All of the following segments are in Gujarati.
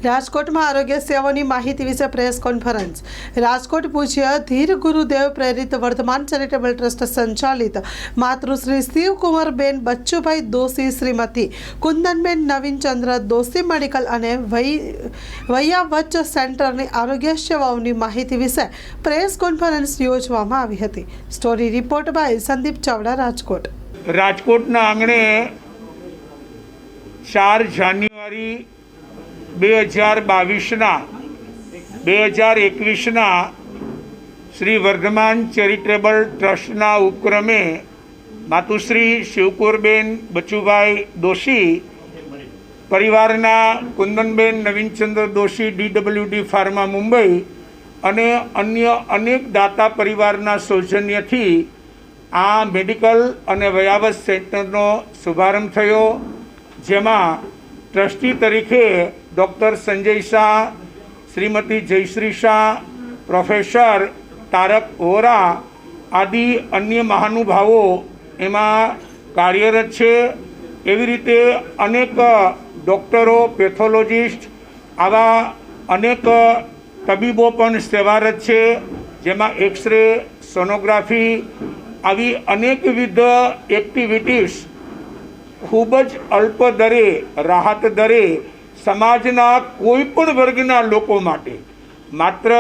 રાજકોટમાં આરોગ્ય સેવાઓની માહિતી વિશે પ્રેસ કોન્ફરન્સ. રાજકોટ પૂજ્ય ધીર ગુરુદેવ પ્રેરિત વર્ધમાન ચેરિટેબલ ટ્રસ્ટ સંચાલિત માતૃશ્રી શિવકુમારબેન બચ્ચુભાઈ દોશી, શ્રીમતી કુંદનબેન નવીનચંદ્ર દોશી મેડિકલ અને વૈયાવચ સેન્ટરની આરોગ્ય સેવાઓની માહિતી વિશે પ્રેસ કોન્ફરન્સ યોજવામાં આવી હતી. Story report by Sandeep Chavda, Rajkot. રાજકોટના આંગણે 4 જાન્યુઆરી 2021 શ્રી વર્ધમાન ચેરિટેબલ ટ્રસ્ટના ઉપક્રમે માતુશ્રી શિવકુમારબેન બચુભાઈ દોશી, પરિવારના કુંદનબેન નવીનચંદ્ર દોશી, DWD ફાર્મા મુંબઈ અને અન્ય અનેક દાતા પરિવારના સૌજન્યથી આ મેડિકલ અને વયાવત સેન્ટરનો શુભારંભ થયો, જેમાં ટ્રસ્ટી તરીકે ડૉક્ટર સંજય શાહ, શ્રીમતી જયશ્રી શાહ, પ્રોફેસર તારક વોરા આદિ અન્ય મહાનુભાવો એમાં કાર્યરત છે. એવી રીતે અનેક ડૉક્ટરો, પેથોલોજિસ્ટ, આવા અનેક તબીબો પણ સેવારત છે, જેમાં એક્સરે, સોનોગ્રાફી આવી અનેકવિધ એક્ટિવિટીઝ ખૂબ જ અલ્પ દરે, રાહત દરે સમાજના કોઈ પણ વર્ગના લોકો માટે, માત્ર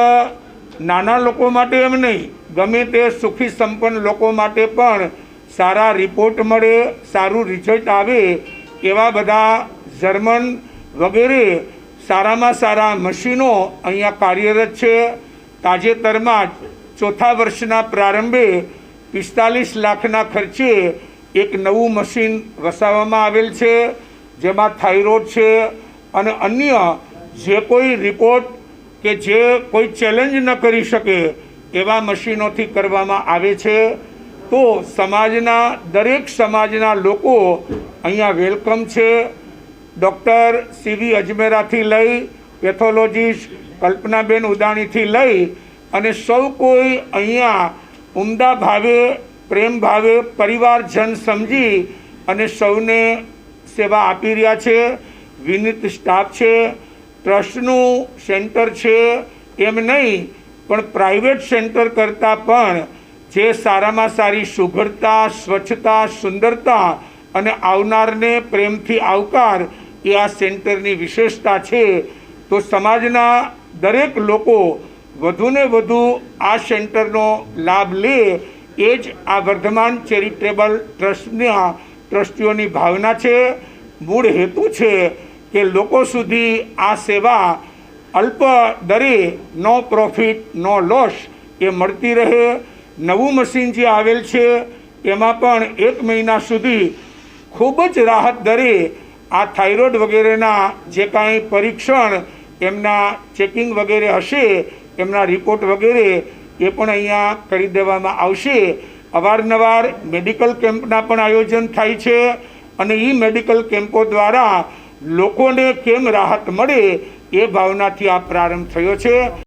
નાના લોકો માટે એમ નહીં, ગમે તે સુખી સંપન્ન લોકો માટે પણ સારા રિપોર્ટ મળે, સારું રિઝલ્ટ આવે એવા બધા જર્મન વગેરે સારામાં સારા મશીનો અહીંયા કાર્યરત છે. તાજેતરમાં જ 4થા વર્ષના પ્રારંભે 45 લાખના ખર્ચે એક નવું મશીન વસાવવામાં આવેલ છે, જેમાં થાઇરોઇડ છે અને અન્ય જે કોઈ રિપોર્ટ કે જે કોઈ ચેલેન્જ ન કરી શકે એવા મશીનોથી કરવામાં આવે છે. તો સમાજના દરેક સમાજના લોકો અહીંયા વેલકમ છે. ડૉક્ટર CV અજમેરાથી લઈ, પેથોલોજીસ્ટ કલ્પનાબેન ઉદાણીથી લઈ અને સૌ કોઈ અહીંયા ઉમદા ભાવે, પ્રેમ ભાવે, પરિવારજન સમજી અને સૌને સેવા આપી રહ્યા છે. વિનીત સ્ટાફ છે. ટ્રસ્ટનું સેન્ટર છે એમ નહીં, પણ પ્રાઇવેટ સેન્ટર કરતાં પણ જે સારામાં સારી સુઘડતા, સ્વચ્છતા, સુંદરતા અને આવનારને પ્રેમથી આવકાર એ આ સેન્ટરની વિશેષતા છે. તો સમાજના દરેક લોકો વધુને વધુ આ સેન્ટરનો લાભ લે એ જ આ વર્ધમાન ચેરિટેબલ ટ્રસ્ટના ટ્રસ્ટીઓની ભાવના છે. મૂળ હેતુ છે કે લોકો સુધી આ સેવા અલ્પ દરે, નો પ્રોફિટ નો લોસ એ મળતી રહે. નવું મશીન જે આવેલ છે એમાં પણ 1 મહિના સુધી ખૂબ જ રાહત દરે આ થાઇરોઇડ વગેરેના જે કાંઈ પરીક્ષણ, એમના ચેકિંગ વગેરે હશે, એમના રિપોર્ટ વગેરે એ પણ અહીંયા કરી દેવામાં આવશે. અવારનવાર મેડિકલ કેમ્પના પણ આયોજન થાય છે અને એ મેડિકલ કેમ્પો દ્વારા લોકોને કેમ રાહત મળે એ ભાવનાથી આ પ્રારંભ થયો છે.